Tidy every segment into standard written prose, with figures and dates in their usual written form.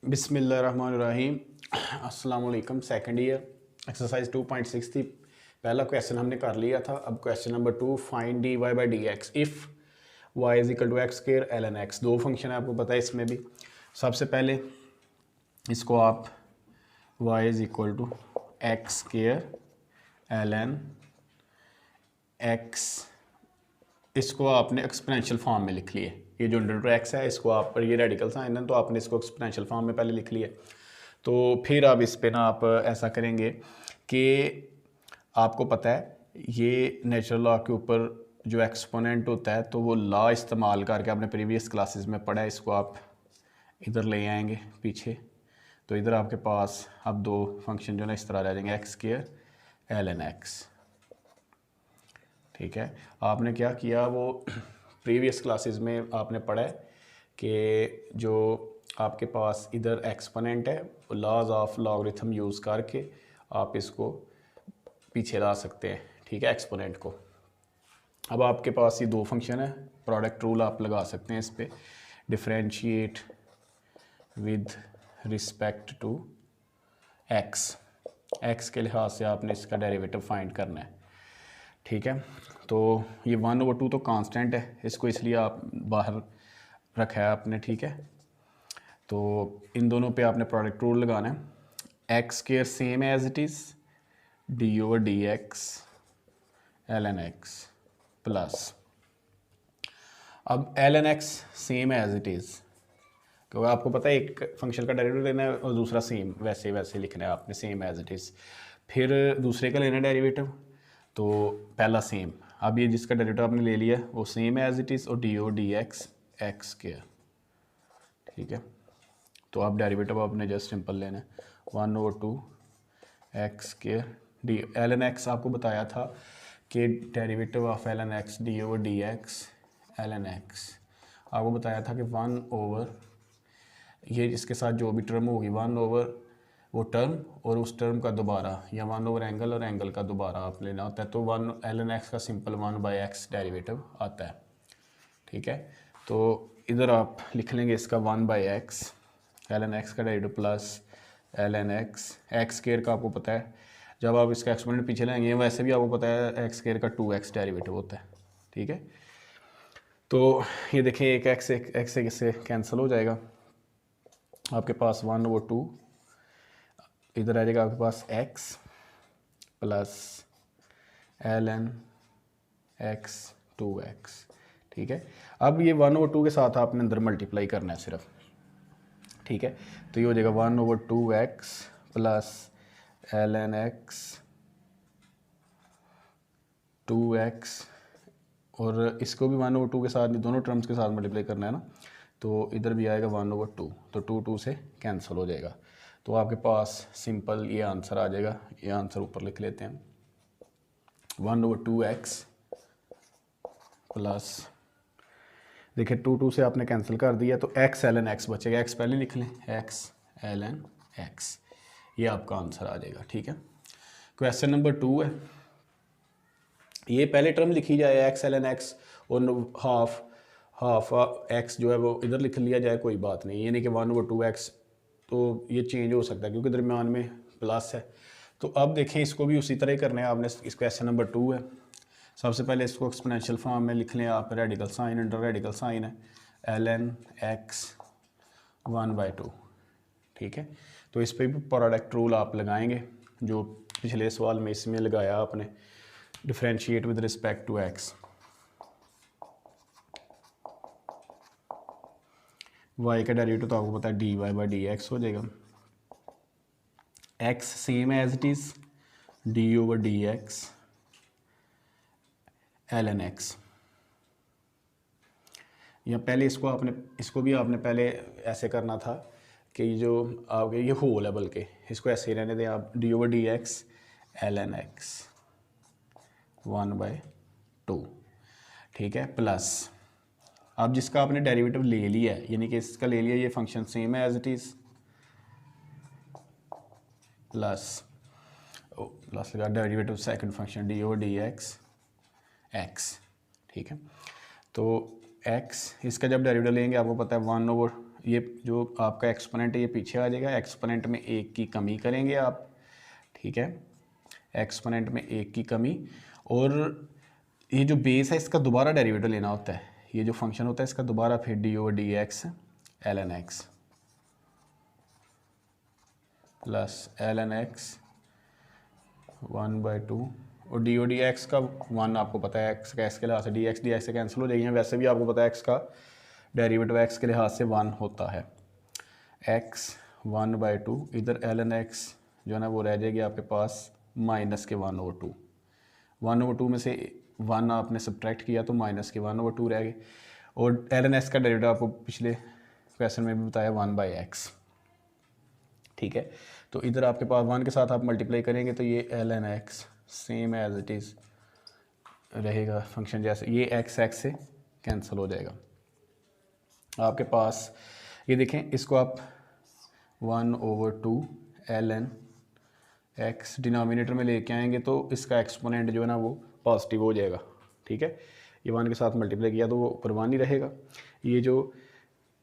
बिस्मिल्लाहिर्रहमानिर्रहीम। अस्सलाम वालेकुम। सेकंड ईयर एक्सरसाइज 2.6 थी। पहला क्वेश्चन हमने कर लिया था। अब question number 2, find d y by d x if y is equal to x square l n x. दो फंक्शन है, आपको पता है इसमें भी। सबसे पहले इसको आप y is equal to x square l n x, इसको आपने एक्सपोनेंशियल फॉर्म में लिख लिए। ये जो अंडर एक्स है इसको आप, ये रेडिकल साइन है तो आपने इसको एक्सपोनेंशियल फॉर्म में पहले लिख लिया। तो फिर आप इस पे ना आप ऐसा करेंगे कि आपको पता है ये नेचुरल लॉ के ऊपर जो एक्सपोनेंट होता है तो वो लॉ इस्तेमाल करके आपने प्रीवियस क्लासेस में पढ़ा है, इसको आप इधर ले आएंगे पीछे। तो इधर आपके पास अब दो फंक्शन जो है इस तरह रह जाएंगे, x square l n x. ठीक है, आपने क्या किया, वो प्रीवियस क्लासेस में आपने पढ़ा है कि जो आपके पास इधर एक्सपोनेंट है वो लॉज ऑफ लॉगरिथम यूज़ करके आप इसको पीछे ला सकते हैं। ठीक है, एक्सपोनेंट को। अब आपके पास ये दो फंक्शन है, प्रोडक्ट रूल आप लगा सकते हैं इस पर। Differentiate with respect to x, x के लिहाज से आपने इसका डेरिवेटिव फाइंड करना है। ठीक है, तो ये 1/2 तो कांस्टेंट है, इसको इसलिए आप बाहर रखा है आपने। ठीक है, तो इन दोनों पे आपने प्रोडक्ट रूल लगाना है। X square same as it is d over d x l n x plus, अब l n x same as it is, क्योंकि आपको पता है एक फंक्शन का डेरिवेटिव लेना है और दूसरा सेम वैसे वैसे लिखना है आपने, सेम एज इट इज़। फिर दूसरे का लेना है डेरिवेटिव, तो पहला सेम। अब ये जिसका डेरिवेटिव आपने ले लिया वो सेम एज इट इज़ और d o d x x square. ठीक है, तो आप डेरिवेटिव आपने जस्ट सिंपल लेना है 1/2 x square d l n x. आपको बताया था कि derivative of l n x d over d x l n x, आपको बताया था कि 1/, ये इसके साथ जो भी टर्म होगी 1/, वो टर्म और उस टर्म का दोबारा, या 1/, एंगल और एंगल का दोबारा आप लेना होता है। तो 1 एल एन एक्स का सिंपल 1/x डेरिवेटिव आता है। ठीक है, तो इधर आप लिख लेंगे इसका 1/x एल एन एक्स का derivative plus l n x x square का। आपको पता है जब आप इसका एक्सपोनेंट पीछे लाएंगे, वैसे भी आपको पता है एक्स स्क्वायर का 2x डेरिवेटिव होता है। ठीक है, तो ये देखिए एक एक्स से कैंसिल हो जाएगा, आपके पास 1/2 इधर आ जाएगा आपके पास x plus l n x 2x। ठीक है, अब ये 1/2 के साथ आपने अंदर मल्टीप्लाई करना है सिर्फ। ठीक है, तो ये हो जाएगा 1/2x plus l n x 2x, और इसको भी 1/2 के साथ, दोनों टर्म्स के साथ मल्टीप्लाई करना है ना, तो इधर भी आएगा 1/2, तो 2 से कैंसिल हो जाएगा। तो आपके पास सिंपल ये आंसर आ जाएगा। ये आंसर ऊपर लिख लेते हैं 1/2x प्लस, देखिए 2 से आपने कैंसिल कर दिया तो x ln x बचेगा। x पहले लिख लें, x ln x, ये आपका आंसर आ जाएगा। ठीक है, क्वेश्चन नंबर 2 है, ये पहले टर्म लिखी जाए x ln x और हाफ x जो है वो इधर लिख लिया जाए, कोई बात नहीं। ये नहीं कि 1/2x, तो ये चेंज हो सकता है क्योंकि दरमियान में प्लस है। तो अब देखें इसको भी उसी तरह ही करना है आपने। इस क्वेश्चन नंबर 2 है, सबसे पहले इसको एक्सपोनेंशियल फॉर्म में लिख लें आप। Radical sign, under radical sign है ln x 1/2। ठीक है, तो इस पर भी प्रोडक्ट रूल आप लगाएंगे जो पिछले सवाल में इसमें लगाया आपने। Differentiate with respect to x, y का डेरिवेटिव तो आपको पता है d y by d x हो जाएगा। x same as it is d over d x l n x, या पहले इसको भी आपने पहले ऐसे करना था कि जो आपके ये होल है, बल्कि इसको ऐसे ही रहने दें आप, d over d x l n x 1/2। ठीक है, प्लस अब जिसका आपने डेरिवेटिव ले लिया है, यानी कि इसका ले लिया ये फंक्शन सेम है एज इट इज़, प्लस लगा derivative second function D over d x x. ठीक है, तो x, इसका जब डेरिवेटिव लेंगे आपको पता है 1/, ये जो आपका एक्सपोनेंट है ये पीछे आ जाएगा, एक्सपोनेंट में 1 की कमी करेंगे आप, ठीक है, एक्सपोनेंट में 1 की कमी। और ये जो बेस है इसका दोबारा डेरिवेटिव लेना होता है, ये जो फंक्शन होता है इसका दोबारा फिर d/dx ln x plus ln x 1/2 और d/dx का 1 आपको पता है x का x के लिहाज से dx से कैंसिल हो जाएगी। वैसे भी आपको पता है x का डेरिवेटिव x के लिहाज से 1 होता है। x 1/2 इधर ln x जो है ना वो रह जाएगी आपके पास -1/2। 1/2 में से 1 आपने सब्ट्रैक्ट किया तो -1/2 रह गए। और ln x का डेरिवेटिव आपको पिछले क्वेश्चन में भी बताया 1/x, ठीक है। तो इधर आपके पास 1 के साथ आप मल्टीप्लाई करेंगे तो ये ln x same as it is रहेगा फंक्शन जैसे, ये x से कैंसिल हो जाएगा। आपके पास ये देखें, इसको आप 1/2 ln x डिनोमिनेटर में लेके आएंगे तो इसका एक्सपोनेंट जो है ना वो पॉजिटिव हो जाएगा, ठीक है। ये 1 के साथ मल्टीप्लाई किया तो वो ऊपर 1 ही रहेगा। ये जो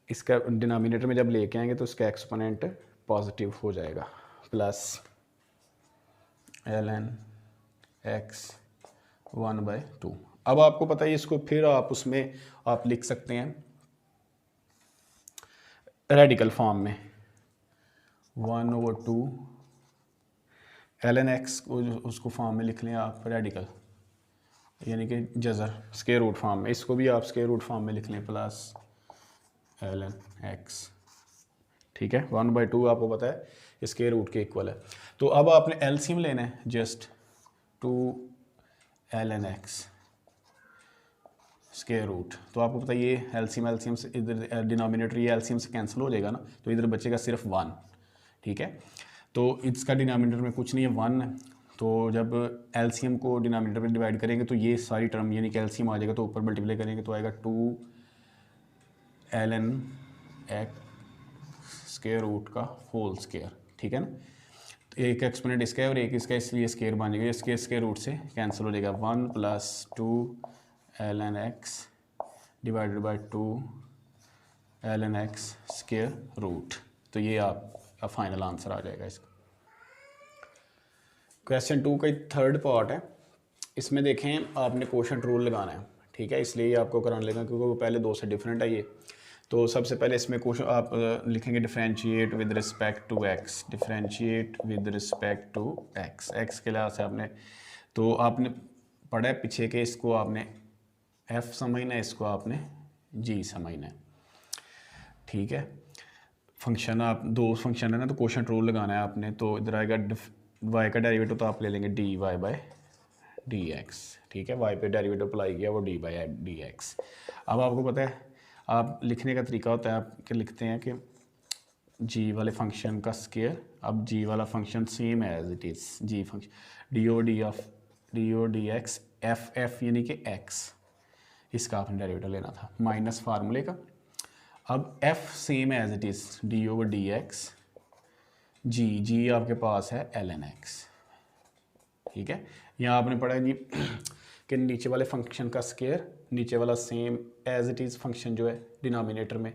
इसका डिनोमिनेटर में जब लेके आएंगे तो इसका एक्सपोनेंट पॉजिटिव हो जाएगा, प्लस ln x 1/2। अब आपको पता है इसको फिर आप उसमें आप लिख सकते हैं रेडिकल फॉर्म में 1/2 ln x को उसको फॉर्म में लिख लें आप रेडिकल, यानी कि जज़र स्क्वायर रूट फॉर्म में, इसको भी आप स्क्वायर रूट फॉर्म में लिख लें प्लस ln x, ठीक है। 1/2 आपको पता है स्क्वायर रूट के इक्वल है। तो अब आपने एलसीएम लेना है, just 2 ln x square root. तो आपको पता है ये एलसीएम से इधर डिनोमिनेटर ये एलसीएम से कैंसिल हो जाएगा ना, तो इधर बचेगा सिर्फ 1, ठीक है। तो इसका डिनोमिनेटर में कुछ नहीं है 1, तो जब एलसीएम को डिनोमिनेटर में डिवाइड करेंगे तो ये सारी टर्म यानी कि एलसीएम आ जाएगा, तो ऊपर मल्टीप्लाई करेंगे तो आएगा 2 ln x स्क्वायर रूट का होल स्क्वायर, ठीक है ना। तो एक एक्सपोनेंट इसका है और एक इसका, इसलिए स्क्वायर बन जाएगा, इसके स्क्वायर रूट से कैंसिल हो जाएगा 1 + 2 ln x divided by 2 ln x square root. तो ये आपका फाइनल आंसर आ जाएगा इसका। क्वेश्चन 2 का थर्ड पार्ट है, इसमें देखें आपने कोशेंट रूल लगाना है, ठीक है, इसलिए ये आपको कराना लेगा क्योंकि वो पहले 2 से डिफरेंट है ये। तो सबसे पहले इसमें क्वेश्चन आप लिखेंगे differentiate with respect to x, differentiate with respect to x के लिहाज से आपने, तो आपने पढ़ा है पीछे के इसको आपने f समझना है, इसको आपने g समझना है, ठीक है। फंक्शन आप 2 फंक्शन है ना, तो कोशेंट रूल लगाना है आपने। तो इधर आएगा y का डेरिवेटिव तो आप ले लेंगे dy/dx, ठीक है, y पे डेरिवेटिव अप्लाई किया वो dy/dx। अब आपको पता है आप लिखने का तरीका होता है, आप लिखते हैं कि g वाले फंक्शन का स्क्वायर, अब g वाला function same as it is g function dy/dx f यानी कि x, इसका आपने डेरिवेटिव लेना था माइनस फार्मूले का। अब f same as it is d/dx g आपके पास है ln x, ठीक है। यहाँ आपने पढ़ा जी कि नीचे वाले फंक्शन का स्क्वायर, नीचे वाला same as it is function जो है डिनोमिनेटर में,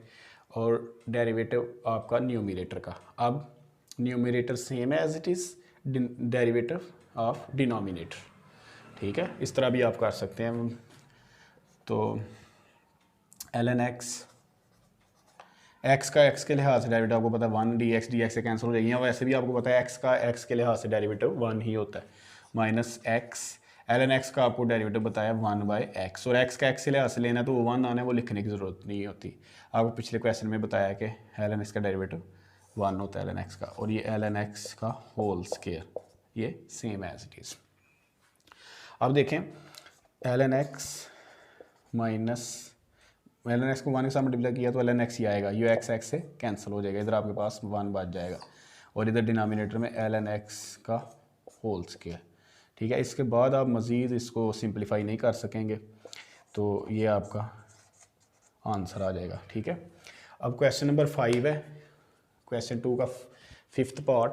और डेरिवेटिव आपका न्यूमरेटर का। अब numerator same as it is derivative of denominator, ठीक है, इस तरह भी आप कर सकते हैं। तो ln x का x के लिहाज से डेरिवेटिव आपको पता है 1 dx से कैंसिल हो जाएगी, या वैसे भी आपको पता है x का x के लिहाज से डेरिवेटिव 1 ही होता है, माइनस x ln x का आपको डेरिवेटिव बताया 1/x, और x का x के लिहाज से लेना तो वो 1 आना है, वो लिखने की ज़रूरत नहीं होती। आपको पिछले क्वेश्चन में बताया कि ln x का डेरिवेटिव 1 होता है ln x का, और ये ln x का होल स्क्वायर ये सेम एज इट इज़। अब देखें ln x को 1 के साथ मल्टीप्लाई किया तो ln x ही आएगा, ये x से कैंसिल हो जाएगा, इधर आपके पास 1 बच जाएगा, और इधर डिनोमिनेटर में ln x का होल स्क्वायर, ठीक है। इसके बाद आप मज़ीद इसको सिंप्लीफाई नहीं कर सकेंगे, तो ये आपका आंसर आ जाएगा, ठीक है। अब क्वेश्चन नंबर 5 है, क्वेश्चन 2 का 5th पार्ट,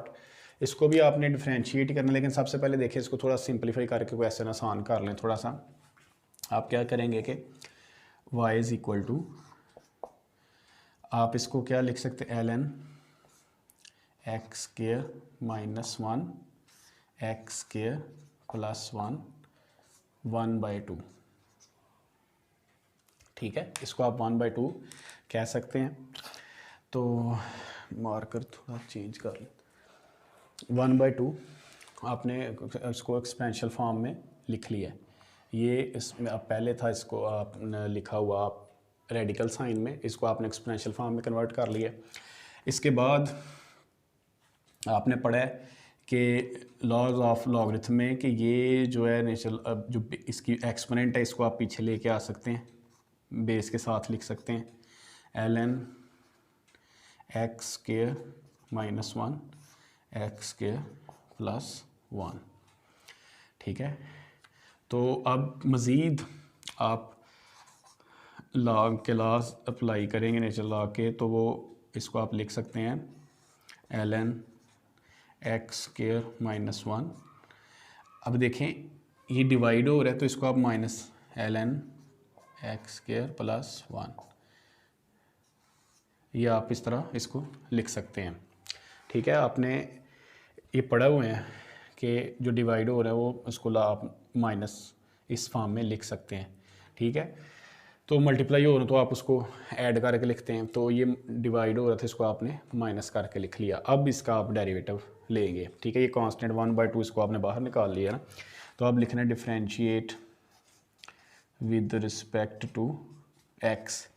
इसको भी आपने डिफरेंशिएट करना, लेकिन सबसे पहले देखिए इसको थोड़ा सिंप्लीफाई करके क्वेश्चन आसान कर लें थोड़ा सा। आप क्या करेंगे कि y = आप इसको क्या लिख सकते हैं, ln x square minus 1 x square plus 1/2। ठीक है, इसको आप 1/2 कह सकते हैं। तो मार्कर थोड़ा चेंज कर लें। 1/2 आपने इसको एक्सपेंशियल फॉर्म में लिख लिया है। ये इसमें अब पहले था, इसको आपने लिखा हुआ आप रेडिकल साइन में, इसको आपने एक्सपोनेंशियल फॉर्म में कन्वर्ट कर लिया। इसके बाद आपने पढ़ा है कि लॉज ऑफ लॉगरिथम में कि ये जो है नेचुरल, अब जो इसकी एक्सपोनेंट है इसको आप पीछे लेके आ सकते हैं, बेस के साथ लिख सकते हैं ln x square minus 1 x square plus 1। ठीक है, तो अब मज़ीद आप लॉग के लॉज अप्लाई करेंगे नेचुरल लॉग के, तो वो इसको आप लिख सकते हैं ln एक्स स्क्वायर माइनस 1। अब देखें ये डिवाइड हो रहा है तो इसको आप minus ln x square plus 1, ये आप इस तरह इसको लिख सकते हैं। ठीक है, आपने ये पढ़ा हुए हैं कि जो डिवाइड हो रहा है वो उसको आप माइनस इस फॉर्म में लिख सकते हैं। ठीक है, तो मल्टीप्लाई हो रहा है तो आप उसको ऐड करके लिखते हैं, तो ये डिवाइड हो रहा था इसको आपने माइनस करके लिख लिया। अब इसका आप डेरिवेटिव लेंगे। ठीक है, ये कांस्टेंट 1/2 इसको आपने बाहर निकाल लिया ना, तो अब लिखना है differentiate with respect to x.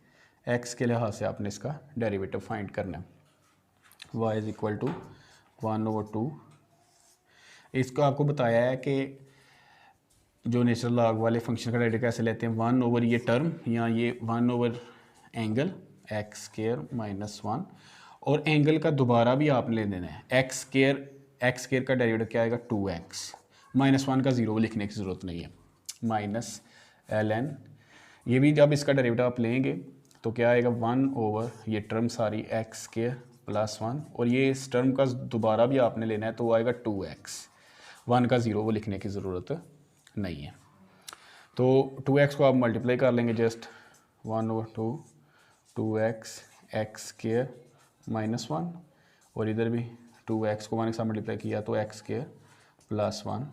X के लिहाज से आपने इसका डेरिवेटिव फाइंड करना है। y is equal to 1/2। इसको आपको बताया है कि जो नेचुरल लॉग वाले फंक्शन का डेरिवेटिव कैसे लेते हैं, 1/, ये टर्म या ये 1/एंगल एक्स स्क्वायर माइनस 1, और एंगल का दोबारा भी आपने ले देना है। एक्स स्क्वायर का डेरिवेटिव क्या आएगा 2x, माइनस 1 का 0 लिखने की ज़रूरत नहीं है, माइनस ln, ये भी जब इसका डेरिवेटिव आप लेंगे तो क्या आएगा 1/, ये टर्म सारी एक्स स्क्वायर प्लस 1, और ये इस टर्म का दोबारा भी आपने लेना है तो वो आएगा 2x, 1 का 0 वो लिखने की ज़रूरत नहीं है। तो 2x को आप मल्टीप्लाई कर लेंगे just 1/2 2x x square minus 1, और इधर भी 2x को 1 के साथ मल्टीप्लाई किया तो एक्स स्क्वायर प्लस 1।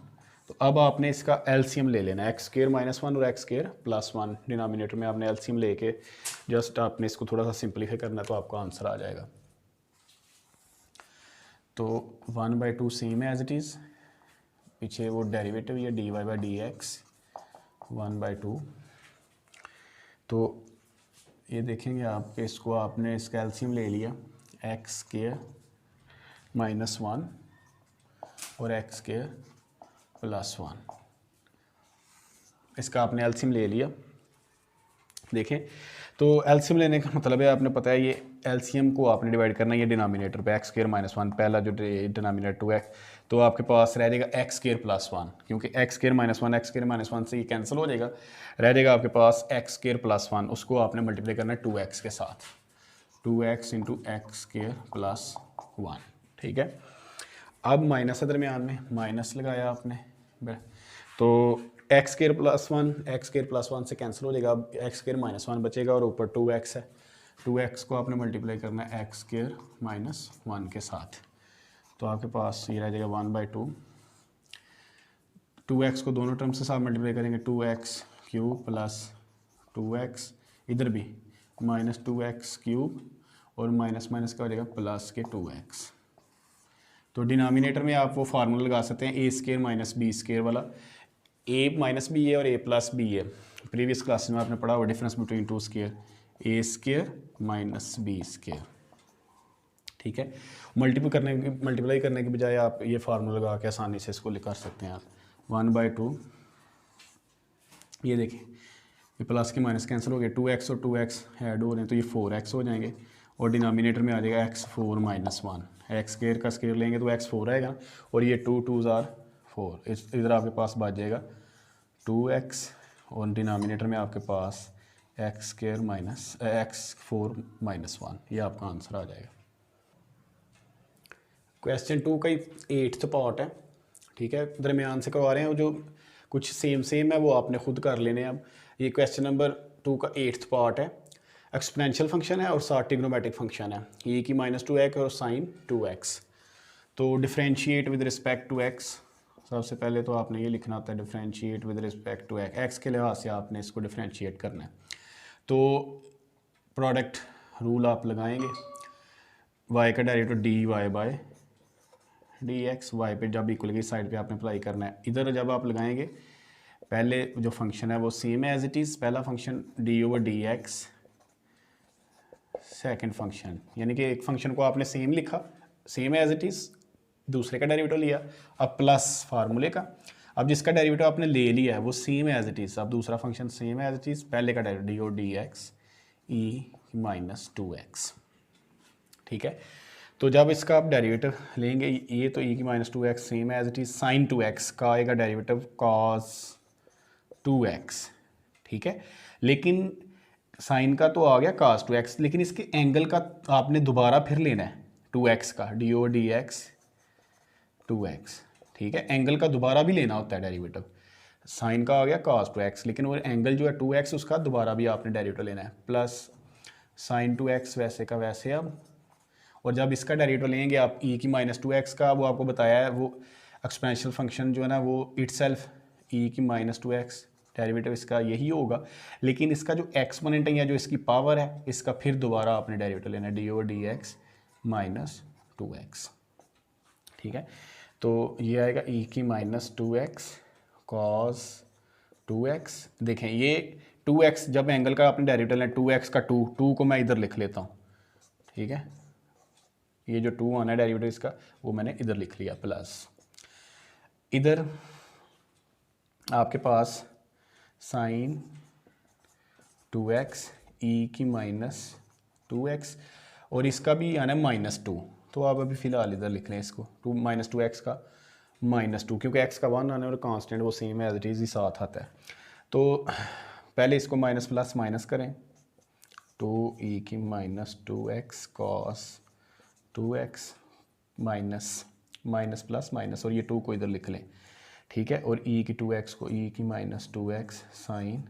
तो अब आपने इसका एलसीएम ले लेना है, एक्स स्क्वायर माइनस 1 और एक्स स्क्वायर प्लस 1, डिनोमिनेटर में आपने एलसीएम लेके जस्ट आपने इसको थोड़ा सा सिंप्लीफाई करना है तो आपका आंसर आ जाएगा। तो 1/2 सेम है एज इट इज़, पीछे वो डेरिवेटिव या dy/dx 1/2। तो ये देखेंगे आप, इसको आपने इसका एलसीएम ले लिया, एक्स स्क्वायर माइनस 1 और एक्स स्क्वायर प्लस 1, इसका आपने एलसीएम ले लिया। देखें तो एलसीएम लेने का मतलब है, आपने पता है ये एलसीएम को आपने डिवाइड करना है, ये डिनोमिनेटर पे एक्स स्क्वायर माइनस 1, पहला जो डिनोमिनेटर 2x, तो आपके पास रह जाएगा एक्स स्क्वायर प्लस 1, क्योंकि x square minus 1 x square minus 1 से ये कैंसिल हो जाएगा, रह जाएगा आपके पास एक्स स्क्वायर प्लस 1, उसको आपने मल्टीप्लाई करना है 2x के साथ, 2x into x square plus 1। ठीक है, अब माइनस है दरमियान में, माइनस लगाया आपने, तो एक्स स्क्वायर प्लस 1 से कैंसिल हो जाएगा, अब एक्स स्क्वायर माइनस 1 बचेगा और ऊपर 2x है, 2x को आपने मल्टीप्लाई करना है एक्स स्क्वायर माइनस 1 के साथ, तो आपके पास ये रह जाएगा 1/2। 2x को दोनों टर्म से साथ मल्टीप्लाई करेंगे, 2x क्यूब प्लस 2x, इधर भी माइनस 2x क्यूब और माइनस माइनस का हो जाएगा प्लस के 2x। तो डिनोमिनेटर में आप वो फार्मूला लगा सकते हैं ए स्क्वायर माइनस बी स्क्वायर वाला, ए माइनस बी है और ए प्लस बी है, प्रीवियस क्लास में आपने पढ़ा हुआ डिफरेंस बिटवीन टू स्क्वायर, ए स्क्वायर माइनस बी स्क्वायर। ठीक है, मल्टीप्लाई करने के बजाय आप ये फार्मूला लगा के आसानी से इसको कर सकते हैं आप, 1/2, ये देखें ये प्लस के माइनस कैंसिल हो गए, 2x और 2x ऐड हो रहे हैं तो ये 4x हो जाएंगे, और डिनोमिनेटर में आ जाएगा x4 माइनस 1, एक्स स्क्वायर का स्क्वायर लेंगे तो x4 आएगा, और ये 2 2s are 4, इधर आपके पास बच जाएगा 2x, और डिनोमिनेटर में आपके पास x square minus x4 minus 1, ये आपका आंसर आ जाएगा। क्वेश्चन 2 का 8th पार्ट है। ठीक है, दरमियान से करवा रहे हैं, जो कुछ सेम है वो आपने खुद कर लेने हैं। अब ये क्वेश्चन नंबर 2 का 8th पार्ट है। एक्सपोनेंशियल फंक्शन है और साथ ट्रिग्नोमेट्रिक फंक्शन है, e की -2x और साइन 2x। तो differentiate with respect to x, सबसे पहले तो आपने ये लिखना होता है differentiate with respect to x के लिहाज से आपने इसको डिफ्रेंशिएट करना है। तो प्रोडक्ट रूल आप लगाएंगे, y का derivative dy by dx, y पे जब इक्वल की साइड पे आपने अप्लाई करना है। इधर जब आप लगाएंगे पहले जो फंक्शन है वो सेम एज इट इज़, पहला फंक्शन d/dx, सेकंड फंक्शन यानी कि एक फंक्शन को आपने सेम लिखा, सेम एज इट इज़, दूसरे का डेरिवेटिव लिया, अब प्लस फार्मूले का, अब जिसका डेरिवेटिव आपने ले लिया है वो सेम एज इट इज़, अब दूसरा function same as it is, पहले का डेरिवेटिव d/dx e-2x। ठीक है, तो जब इसका आप डेरिवेटिव लेंगे ये तो e की -2x same as it is, sine 2x का आएगा डेरिवेटिव cos 2x। ठीक है, लेकिन साइन का तो आ गया cos 2x, लेकिन इसके एंगल का आपने दोबारा फिर लेना है 2x का, d/dx 2x। ठीक है, एंगल का दोबारा भी लेना होता है डेरिवेटिव, साइन का आ गया cos 2x, लेकिन वो एंगल जो है 2x उसका दोबारा भी आपने डेरिवेटिव लेना है, प्लस साइन 2x वैसे का वैसे अब, और जब इसका डेरिवेटिव लेंगे आप e की -2x का, वो आपको बताया है वो एक्सपोनेंशियल फंक्शन जो है ना वो इटसेल्फ e की -2x डेरिवेटिव इसका यही होगा, लेकिन इसका जो एक्सपोनेंट है या जो इसकी पावर है इसका फिर दोबारा आपने डेरिवेटिव लेना है d/dx -2x। ठीक है, तो ये आएगा e की -2x cos 2x। देखें ये 2x जब एंगल का आपने डेरिवेटिव लेना 2x का 2 को मैं इधर लिख लेता हूँ। ठीक है, ये जो 2 आना है डेरिवेटिव इसका वो मैंने इधर लिख लिया, प्लस इधर आपके पास साइन 2x e की -2x और इसका भी आना है -2, तो आप अभी फ़िलहाल इधर लिख लें इसको -2x का -2, क्योंकि x का 1 आना है और कांस्टेंट वो सेम एज इट इज़ ही साथ आता है। तो पहले इसको माइनस प्लस माइनस करें, 2e की -2x cos 2x minus plus minus, और ये 2 को इधर लिख लें। ठीक है, और e की 2x को e की -2x साइन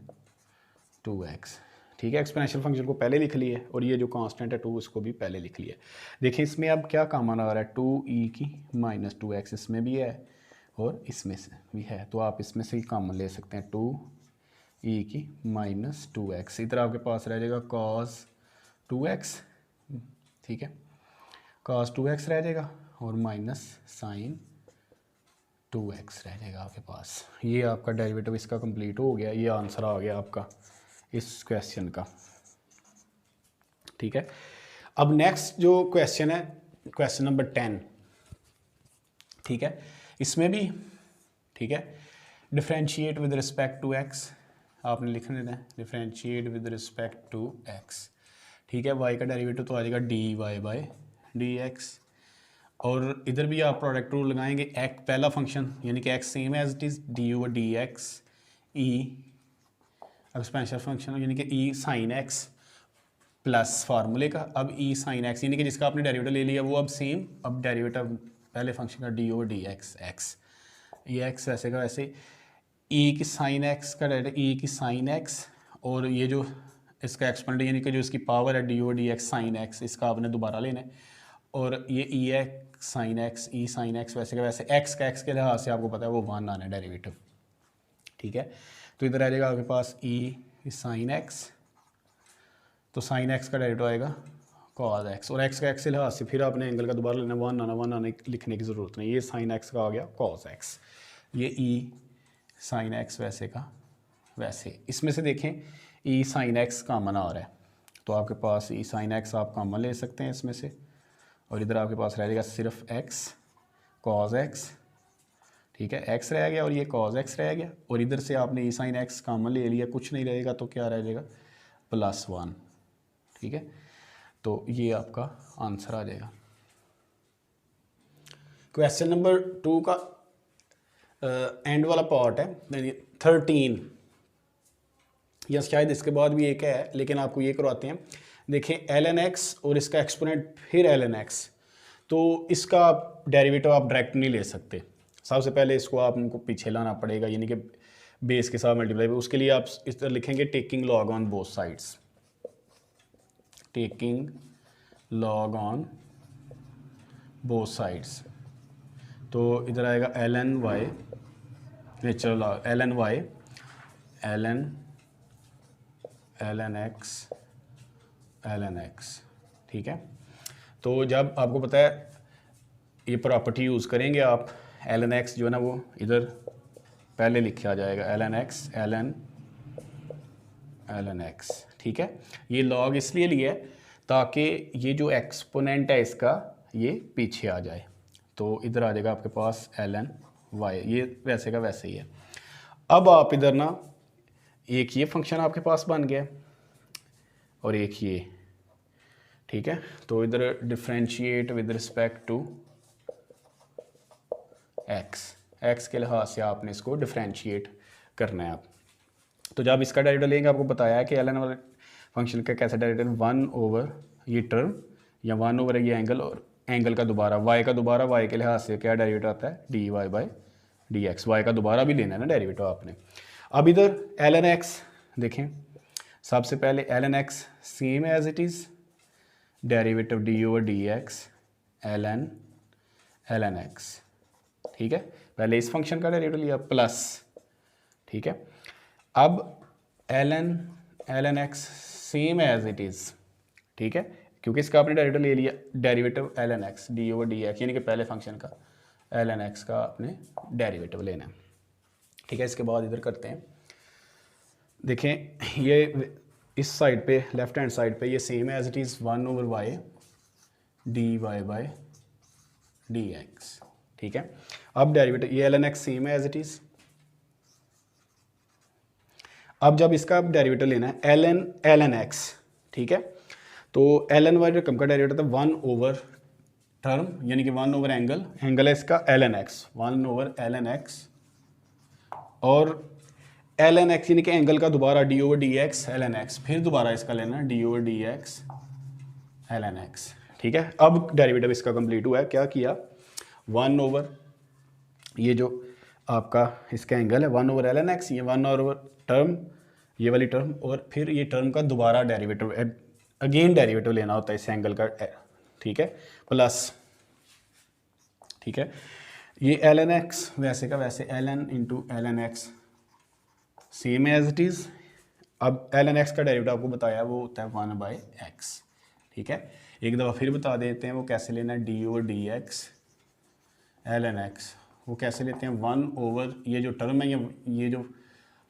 2x। ठीक है, एक्सपोनेंशियल फंक्शन को पहले लिख लिए और ये जो कांस्टेंट है 2 उसको भी पहले लिख लिया। देखिए इसमें अब क्या कॉमन आ रहा है, 2e की -2x इसमें भी है और इसमें से भी है, तो आप इसमें से ही कॉमन ले सकते हैं, 2e की -2x, इधर आपके पास रह जाएगा cos 2x। ठीक है, cos 2x रह जाएगा और माइनस साइन 2x रह जाएगा आपके पास। ये आपका डेरिवेटिव इसका कंप्लीट हो गया, ये आंसर आ गया आपका इस क्वेश्चन का। ठीक है, अब नेक्स्ट जो क्वेश्चन है क्वेश्चन नंबर 10। ठीक है, इसमें भी ठीक है differentiate with respect to x आपने लिख देना है, differentiate with respect to x। ठीक है, y का डेरिवेटिव तो आ जाएगा dy/dx, और इधर भी आप प्रोडक्ट रूल लगाएंगे, एक पहला फंक्शन यानी कि x same as it is d/dx e expansion function यानी कि e साइन x प्लस फार्मूले का, अब e साइन x यानी कि जिसका आपने डेरिवेटिव ले लिया वो अब सेम, अब डेरिवेटिव पहले फंक्शन का d/dx x, ये x वैसे का वैसे, e की साइन x का डेरिवेटिव e की साइन x, और ये जो इसका एक्सपोनेंट यानी कि जो इसकी पावर है d/dx साइन x, इसका आपने दोबारा लेना है, और ये e x sine x e sine x वैसे का वैसे, x का x के लिहाज से आपको पता है वो 1 आना है डेरिवेटिव। ठीक है, तो इधर आ जाएगा आपके पास e साइन x, तो साइन x का डेरिवेटिव आएगा cos x, और x का x के लिहाज से फिर आपने एंगल का दोबारा लेना, 1 आने लिखने की ज़रूरत नहीं, ये साइन x का आ गया cos x, ये e साइन x वैसे का वैसे। इसमें से देखें e साइन x कॉमन आ रहा है, तो आपके पास e साइन x आप कॉमन ले सकते हैं इसमें से, और इधर आपके पास रह जाएगा सिर्फ x cos x। ठीक है, x रह गया और ये cos x रह गया, और इधर से आपने e साइन x कॉमन ले लिया, कुछ नहीं रहेगा तो क्या रह जाएगा +1। ठीक है, तो ये आपका आंसर आ जाएगा। क्वेश्चन नंबर 2 का एंड वाला पार्ट है 13, या शायद इसके बाद भी एक है, लेकिन आपको ये करवाते हैं। देखें ln x और इसका एक्सपोनेंट फिर ln x, तो इसका डेरिवेटिव आप डायरेक्ट नहीं ले सकते, सबसे पहले इसको आपको पीछे लाना पड़ेगा, यानी कि बेस के साथ मल्टीप्लाई, उसके लिए आप इस तरह लिखेंगे taking log on both sides. Taking log on both sides. तो इधर आएगा ln y natural log ln y ln x ln x, ठीक है। तो जब आपको पता है ये प्रॉपर्टी यूज़ करेंगे आप, ln x जो है ना वो इधर पहले लिखा जाएगा ln x ln x, ठीक है। ये लॉग इसलिए लिया है ताकि ये जो एक्सपोनेंट है इसका ये पीछे आ जाए। तो इधर आ जाएगा आपके पास ln y, ये वैसे का वैसे ही है। अब आप इधर ना एक ये फंक्शन आपके पास बन गया और एक ये, ठीक है। तो इधर differentiate with respect to x के लिहाज से आपने इसको डिफ्रेंशिएट करना है आप। तो जब इसका डेरिवेटिव लेंगे आपको बताया है कि ln वाले फंक्शन का कैसा डेरिवेटिव 1 ओवर ये टर्म या 1 ओवर ये एंगल और एंगल का दोबारा y का दोबारा y के लिहाज से क्या डेरिवेटिव आता है dy बाई dx, y का दोबारा भी लेना है ना डेरिवेटिव आपने। अब इधर ln x देखें, सबसे पहले ln x same as it is derivative d over d x ln x, ठीक है। पहले इस फंक्शन का डेरिवेटिव लिया प्लस, ठीक है। अब ln x same as it is, ठीक है, क्योंकि इसका आपने डेरिवेटिव ले लिया, derivative ln x d over d x यानी कि पहले फंक्शन का ln x का आपने डेरिवेटिव लेना है, ठीक है। इसके बाद इधर करते हैं, देखें ये इस साइड पे लेफ्ट हैंड साइड पे ये same as it is 1 over y dy by dx, ठीक है। अब डेरिवेटिव ये ln x सेम है एज इट इज़। अब जब इसका डेरिवेटिव लेना है ln x, ठीक है, तो ln y रकम का डेरिवेटिव था 1 ओवर टर्म यानी कि 1 ओवर एंगल है इसका ln x, 1 over ln x और ln x यानी कि एंगल का दोबारा D over d x ln x, फिर दोबारा इसका लेना D over d x ln x, ठीक है। अब डेरिवेटिव इसका कंप्लीट हुआ है, क्या किया 1 ओवर ये जो आपका इसका एंगल है 1 ओवर ln x, ये 1 ओवर टर्म ये वाली टर्म और फिर ये टर्म का दोबारा डेरिवेटिव अगेन डेरिवेटिव लेना होता है इस एंगल का, ठीक है, प्लस, ठीक है। ये ln x वैसे का वैसे ln into ln x same as it is. अब ln x का डेरिवेटिव आपको बताया वो होता है 1 बाई एक्स, ठीक है। एक दफ़ा फिर बता देते हैं वो कैसे लेना है D over d x ln x, वो कैसे लेते हैं 1 ओवर ये जो टर्म है ये जो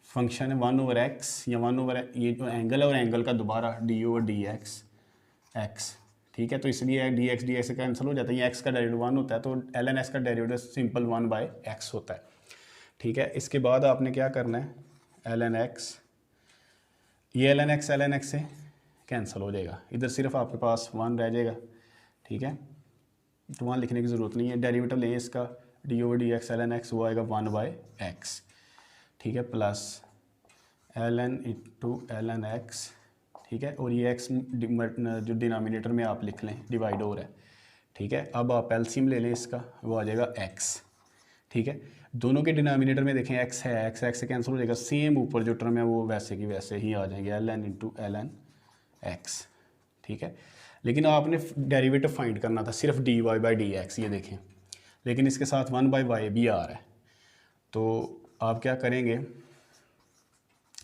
फंक्शन है 1 ओवर x या 1 ओवर ये जो एंगल है और एंगल का दोबारा D over d x x, ठीक है। तो इसलिए डी एक्स कैंसिल हो जाता है, ये x का डेरिवेटिव 1 होता है तो ln x का डेरिवेटिव सिंपल 1 बाई एक्स होता है, ठीक है। इसके बाद आपने क्या करना है ln x, ये ln x से कैंसिल हो जाएगा, इधर सिर्फ आपके पास 1 रह जाएगा, ठीक है। तो वहाँ लिखने की ज़रूरत नहीं है, डेरिवेटिव लें इसका D over d x ln x वो आएगा 1 बाई एक्स, ठीक है, plus ln into ln x, ठीक है। और ये x जो डिनोमिनेटर में आप लिख लें डिवाइड हो रहा है, ठीक है। अब आप एलसीएम ले लें इसका, वो आ जाएगा x, ठीक है। दोनों के डिनोमिनेटर में देखें x है, x से कैंसिल हो जाएगा, सेम ऊपर जो टर्म है वो वैसे की वैसे ही आ जाएंगे ln इंटू ln x, ठीक है। लेकिन आपने डेरिवेटिव फाइंड करना था सिर्फ dy बाई डी एक्स, ये देखें, लेकिन इसके साथ 1 बाई वाई भी आ रहा है। तो आप क्या करेंगे,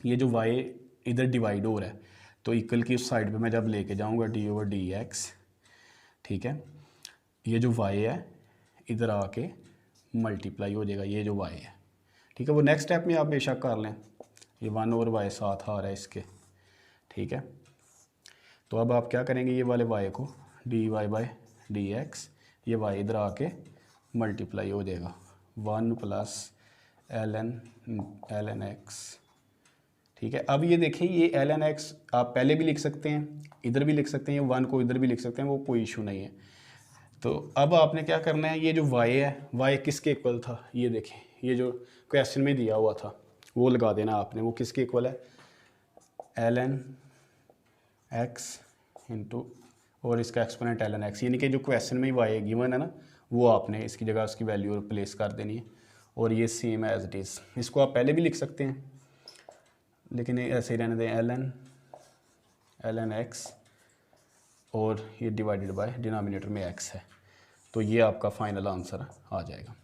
ये जो y इधर डिवाइड हो रहा है तो इक्वल की उस साइड पे मैं जब लेके जाऊंगा डी ओवर डी एक्स, ठीक है, ये जो y है इधर आके मल्टीप्लाई हो जाएगा ये जो y है, ठीक है। वो नेक्स्ट स्टेप में आप बेशक कर लें, ये 1 ओवर y साथ आ रहा है इसके, ठीक है। तो अब आप क्या करेंगे, ये वाले y को d y by d x, ये y इधर आके मल्टीप्लाई हो जाएगा 1 प्लस ln x, ठीक है। अब ये देखें ये ln x आप पहले भी लिख सकते हैं, इधर भी लिख सकते हैं, ये 1 को इधर भी लिख सकते हैं, वो कोई इशू नहीं है। तो अब आपने क्या करना है, ये जो y है y किसके इक्वल था, ये देखें, ये जो क्वेश्चन में दिया हुआ था वो लगा देना आपने, वो किसके इक्वल है ln x इंटू और इसका एक्सपोनेंट ln x, यानी कि जो क्वेश्चन में y गिवन है ना वो आपने इसकी जगह उसकी वैल्यू रिप्लेस कर देनी है और ये सेम एज इट इज़। इसको आप पहले भी लिख सकते हैं लेकिन ऐसे ही रहने दें ln x और ये डिवाइडेड बाय डिनोमिनेटर में x है। तो ये आपका फाइनल आंसर आ जाएगा।